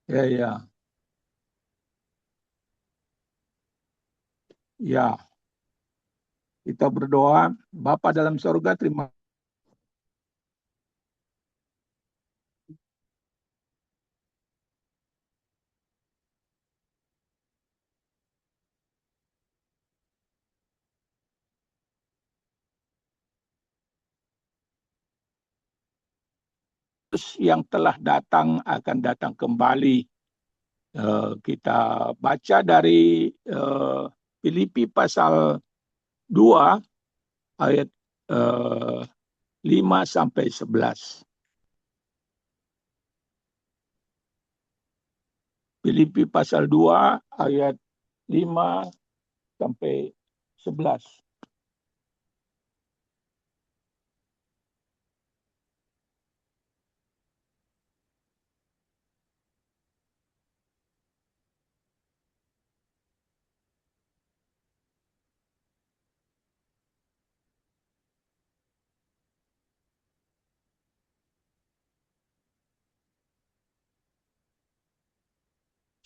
Ya, ya, ya. Kita berdoa, Bapa dalam surga, terima kasih yang telah datang akan datang kembali. Kita baca dari Filipi pasal 2 ayat eh, 5 sampai 11. Filipi pasal 2 ayat 5 sampai 11.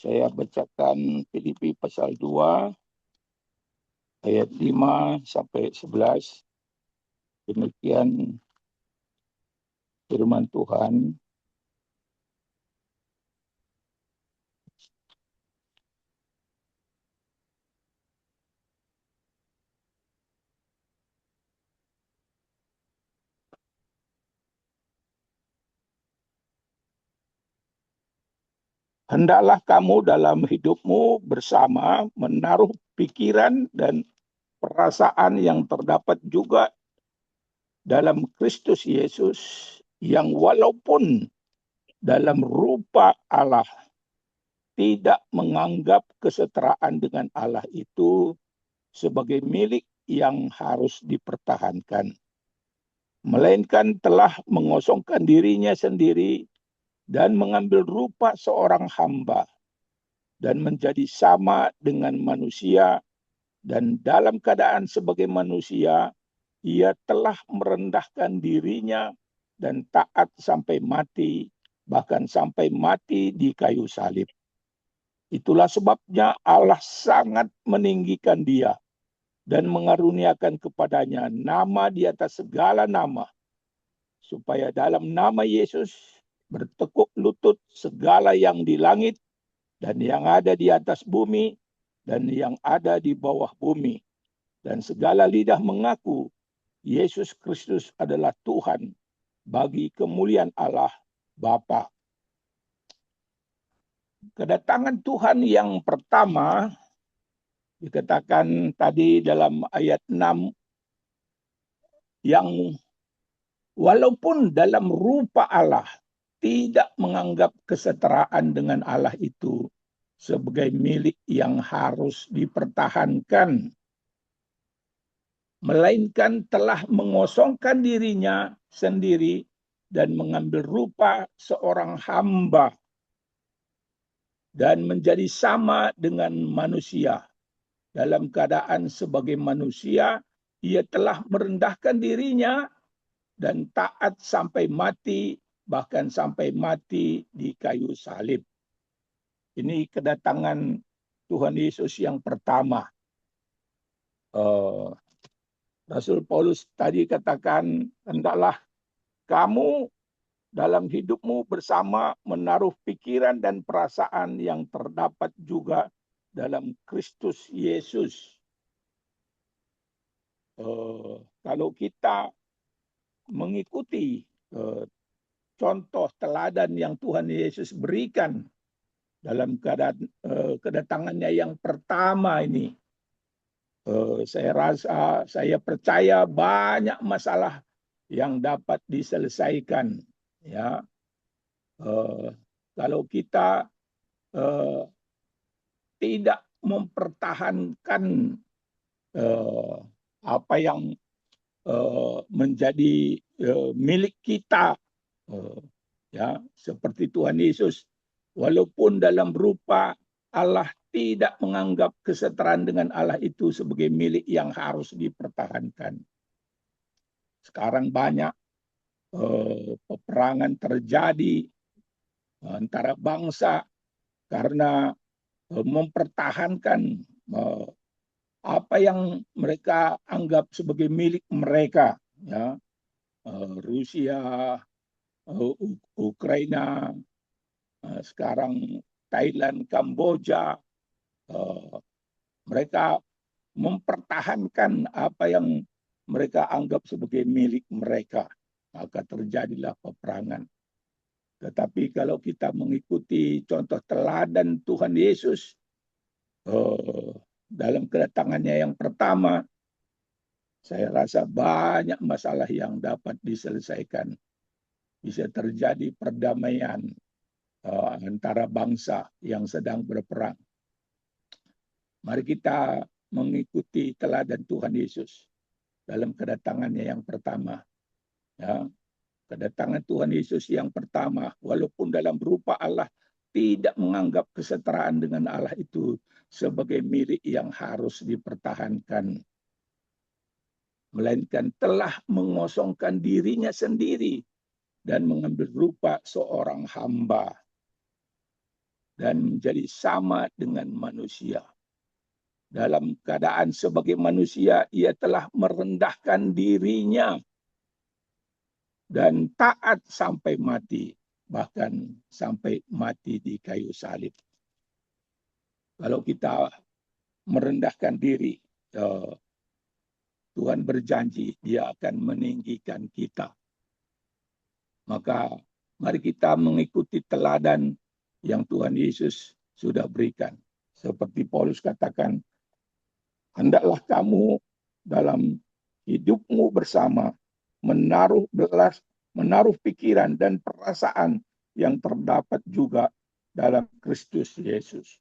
Saya bacakan Filipi pasal 2 ayat 5 sampai 11. Demikian firman Tuhan. Hendaklah kamu dalam hidupmu bersama menaruh pikiran dan perasaan yang terdapat juga dalam Kristus Yesus, yang walaupun dalam rupa Allah tidak menganggap kesetaraan dengan Allah itu sebagai milik yang harus dipertahankan, melainkan telah mengosongkan dirinya sendiri dan mengambil rupa seorang hamba dan menjadi sama dengan manusia, dan dalam keadaan sebagai manusia ia telah merendahkan dirinya dan taat sampai mati, bahkan sampai mati di kayu salib. Itulah sebabnya Allah sangat meninggikan dia dan mengaruniakan kepadanya nama di atas segala nama, supaya dalam nama Yesus bertekuk lutut segala yang di langit dan yang ada di atas bumi dan yang ada di bawah bumi, dan segala lidah mengaku Yesus Kristus adalah Tuhan, bagi kemuliaan Allah Bapa. Kedatangan Tuhan yang pertama dikatakan tadi dalam ayat 6, yang walaupun dalam rupa Allah tidak menganggap kesetaraan dengan Allah itu sebagai milik yang harus dipertahankan, melainkan telah mengosongkan dirinya sendiri dan mengambil rupa seorang hamba dan menjadi sama dengan manusia. Dalam keadaan sebagai manusia, ia telah merendahkan dirinya dan taat sampai mati, bahkan sampai mati di kayu salib. Ini kedatangan Tuhan Yesus yang pertama. Rasul Paulus tadi katakan, hendaklah kamu dalam hidupmu bersama menaruh pikiran dan perasaan yang terdapat juga dalam Kristus Yesus. Kalau kita mengikuti contoh teladan yang Tuhan Yesus berikan dalam kedatangannya yang pertama ini, saya percaya banyak masalah yang dapat diselesaikan. Ya, kalau kita tidak mempertahankan apa yang menjadi milik kita, ya, seperti Tuhan Yesus, walaupun dalam rupa Allah tidak menganggap kesetaraan dengan Allah itu sebagai milik yang harus dipertahankan. Sekarang banyak peperangan terjadi antara bangsa karena mempertahankan apa yang mereka anggap sebagai milik mereka, ya, Rusia, Ukraina, sekarang Thailand, Kamboja, mereka mempertahankan apa yang mereka anggap sebagai milik mereka, maka terjadilah peperangan. Tetapi kalau kita mengikuti contoh teladan Tuhan Yesus dalam kedatangannya yang pertama, saya rasa banyak masalah yang dapat diselesaikan. Bisa terjadi perdamaian antara bangsa yang sedang berperang. Mari kita mengikuti teladan Tuhan Yesus dalam kedatangannya yang pertama. Ya, kedatangan Tuhan Yesus yang pertama, walaupun dalam rupa Allah, tidak menganggap kesetaraan dengan Allah itu sebagai milik yang harus dipertahankan, melainkan telah mengosongkan dirinya sendiri dan mengambil rupa seorang hamba dan menjadi sama dengan manusia. Dalam keadaan sebagai manusia, ia telah merendahkan dirinya dan taat sampai mati, bahkan sampai mati di kayu salib. Kalau kita merendahkan diri, Tuhan berjanji Dia akan meninggikan kita. Maka mari kita mengikuti teladan yang Tuhan Yesus sudah berikan. Seperti Paulus katakan, hendaklah kamu dalam hidupmu bersama menaruh pikiran dan perasaan yang terdapat juga dalam Kristus Yesus.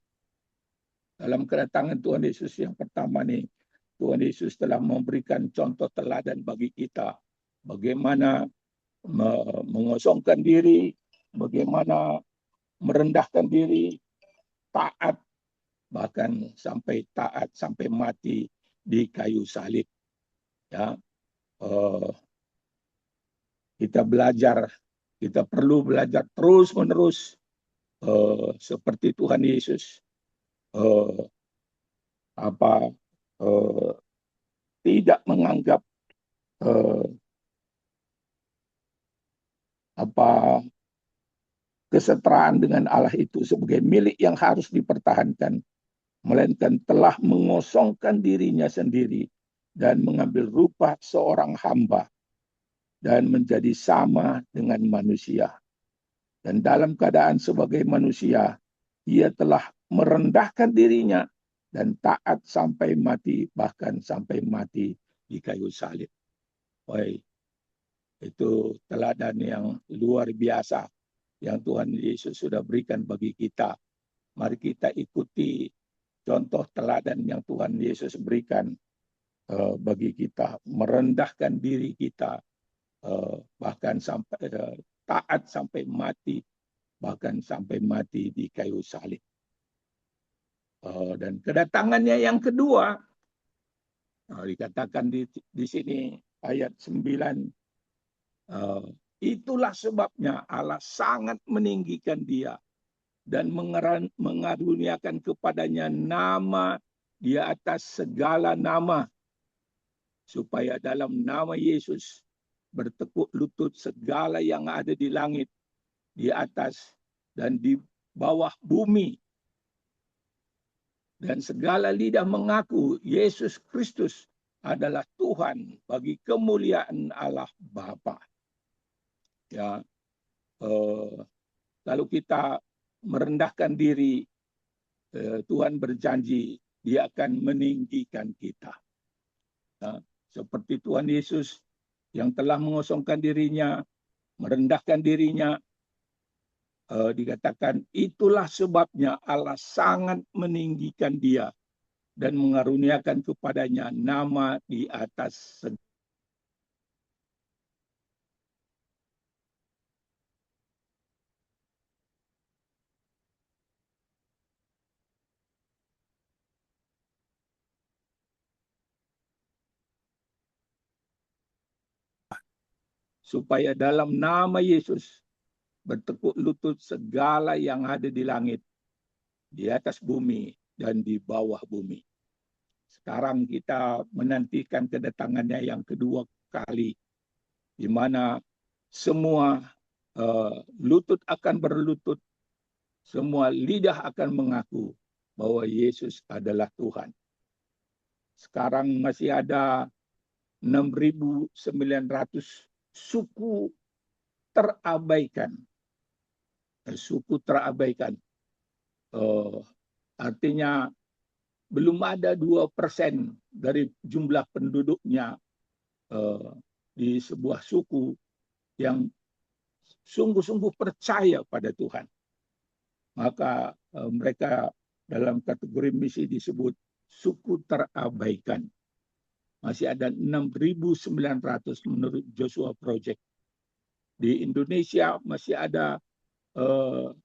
Dalam kedatangan Tuhan Yesus yang pertama nih, Tuhan Yesus telah memberikan contoh teladan bagi kita. Bagaimana mengosongkan diri, bagaimana merendahkan diri, taat, bahkan sampai taat, sampai mati di kayu salib. Ya, kita belajar, kita perlu belajar terus-menerus seperti Tuhan Yesus. Tidak menganggap kesetaraan dengan Allah itu sebagai milik yang harus dipertahankan, melainkan telah mengosongkan dirinya sendiri dan mengambil rupa seorang hamba dan menjadi sama dengan manusia. Dan dalam keadaan sebagai manusia, ia telah merendahkan dirinya dan taat sampai mati, bahkan sampai mati di kayu salib. Itu teladan yang luar biasa yang Tuhan Yesus sudah berikan bagi kita. Mari kita ikuti contoh teladan yang Tuhan Yesus berikan bagi kita, merendahkan diri kita, bahkan sampai taat sampai mati, bahkan sampai mati di kayu salib. Dan kedatangannya yang kedua, dikatakan di sini ayat 9, itulah sebabnya Allah sangat meninggikan Dia dan mengaruniakan kepadanya nama di atas segala nama, supaya dalam nama Yesus bertekuk lutut segala yang ada di langit, di atas, dan di bawah bumi. Dan segala lidah mengaku Yesus Kristus adalah Tuhan bagi kemuliaan Allah Bapa. Ya, kalau kita merendahkan diri, Tuhan berjanji Dia akan meninggikan kita. Ya, seperti Tuhan Yesus yang telah mengosongkan dirinya, merendahkan dirinya, dikatakan itulah sebabnya Allah sangat meninggikan Dia dan mengaruniakan kepadanya nama di atas segala. Supaya dalam nama Yesus bertekuk lutut segala yang ada di langit, di atas bumi dan di bawah bumi. Sekarang kita menantikan kedatangannya yang kedua kali, di mana semua lutut akan berlutut, semua lidah akan mengaku bahwa Yesus adalah Tuhan. Sekarang masih ada 6.900 suku terabaikan. Suku terabaikan. Artinya belum ada 2% dari jumlah penduduknya di sebuah suku yang sungguh-sungguh percaya pada Tuhan. Maka mereka dalam kategori misi disebut suku terabaikan. Masih ada 6.900 menurut Joshua Project. Di Indonesia masih ada 164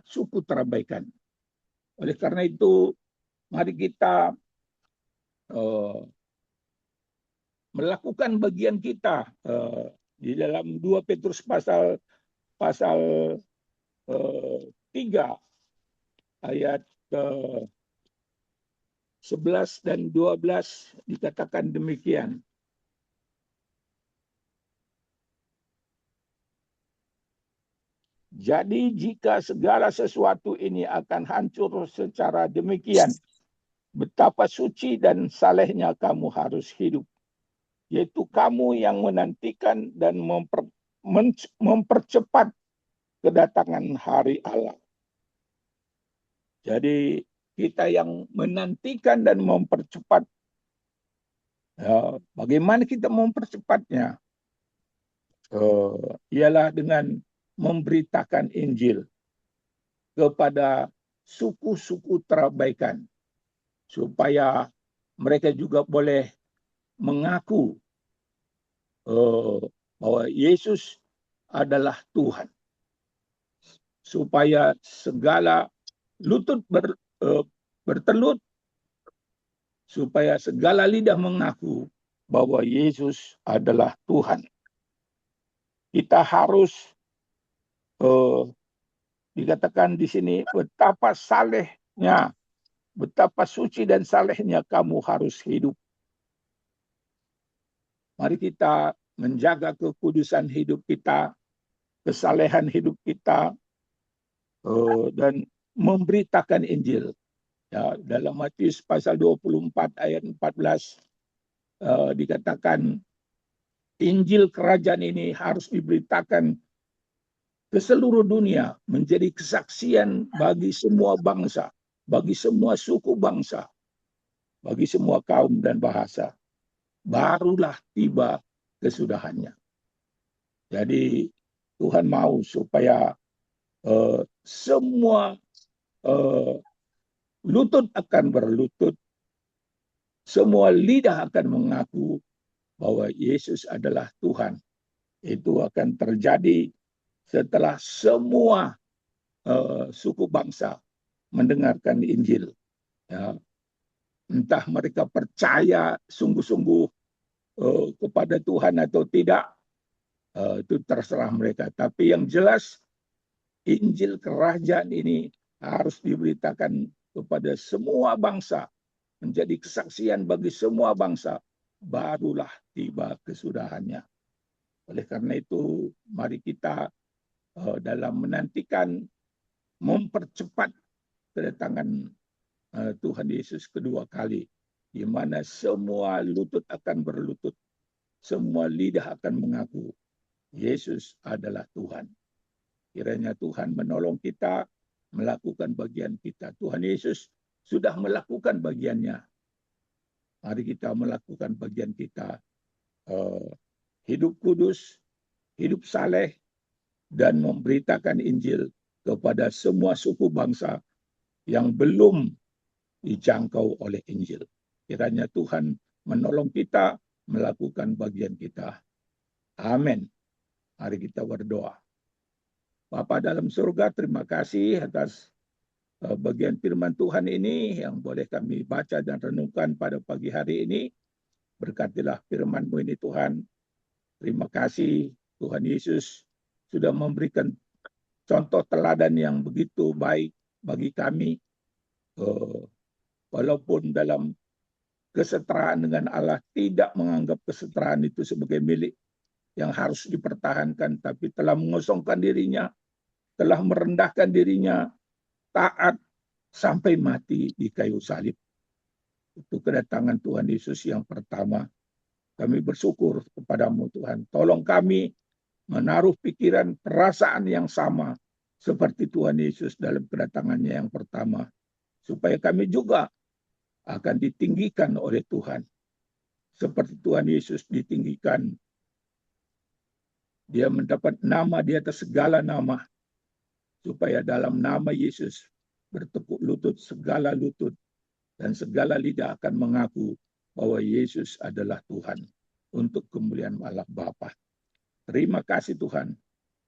suku terabaikan. Oleh karena itu, mari kita melakukan bagian kita di dalam 2 Petrus pasal 3 ayat 11 dan 12 dikatakan demikian. Jadi jika segala sesuatu ini akan hancur secara demikian, betapa suci dan salehnya kamu harus hidup. Yaitu kamu yang menantikan dan mempercepat kedatangan hari Allah. Jadi kita yang menantikan dan mempercepat. Bagaimana kita mempercepatnya? Ialah dengan memberitakan Injil kepada suku-suku terabaikan, supaya mereka juga boleh mengaku bahwa Yesus adalah Tuhan. Supaya segala lutut bertelut, supaya segala lidah mengaku bahwa Yesus adalah Tuhan. Kita harus dikatakan di sini betapa salehnya, betapa suci dan salehnya kamu harus hidup. Mari kita menjaga kekudusan hidup kita, kesalehan hidup kita, dan memberitakan Injil. Ya, dalam Matius pasal 24 ayat 14 dikatakan Injil kerajaan ini harus diberitakan ke seluruh dunia, menjadi kesaksian bagi semua bangsa, bagi semua suku bangsa, bagi semua kaum dan bahasa. Barulah tiba kesudahannya. Jadi Tuhan mau supaya semua lutut akan berlutut, semua lidah akan mengaku bahwa Yesus adalah Tuhan. Itu akan terjadi setelah semua suku bangsa mendengarkan Injil. Ya. Entah mereka percaya sungguh-sungguh kepada Tuhan atau tidak, itu terserah mereka. Tapi yang jelas, Injil kerajaan ini harus diberitakan kepada semua bangsa, menjadi kesaksian bagi semua bangsa, barulah tiba kesudahannya. Oleh karena itu, mari kita dalam menantikan mempercepat kedatangan Tuhan Yesus kedua kali, di mana semua lutut akan berlutut, semua lidah akan mengaku Yesus adalah Tuhan. Kiranya Tuhan menolong kita melakukan bagian kita. Tuhan Yesus sudah melakukan bagiannya. Mari kita melakukan bagian kita. Hidup kudus, hidup saleh, dan memberitakan Injil kepada semua suku bangsa yang belum dijangkau oleh Injil. Kiranya Tuhan menolong kita melakukan bagian kita. Amin. Mari kita berdoa. Bapa dalam surga, terima kasih atas bagian firman Tuhan ini yang boleh kami baca dan renungkan pada pagi hari ini. Berkatilah firman-Mu ini Tuhan. Terima kasih Tuhan Yesus sudah memberikan contoh teladan yang begitu baik bagi kami, walaupun dalam kesetaraan dengan Allah tidak menganggap kesetaraan itu sebagai milik yang harus dipertahankan, tapi telah mengosongkan dirinya, telah merendahkan dirinya, taat sampai mati di kayu salib. Itu kedatangan Tuhan Yesus yang pertama. Kami bersyukur kepadamu Tuhan. Tolong kami menaruh pikiran, perasaan yang sama seperti Tuhan Yesus dalam kedatangannya yang pertama. Supaya kami juga akan ditinggikan oleh Tuhan. Seperti Tuhan Yesus ditinggikan. Dia mendapat nama di atas segala nama. Supaya dalam nama Yesus bertekuk lutut segala lutut. Dan segala lidah akan mengaku bahwa Yesus adalah Tuhan untuk kemuliaan Allah Bapa. Terima kasih Tuhan.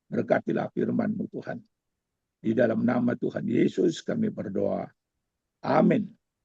Berkatilah firman-Mu Tuhan. Di dalam nama Tuhan Yesus kami berdoa. Amin.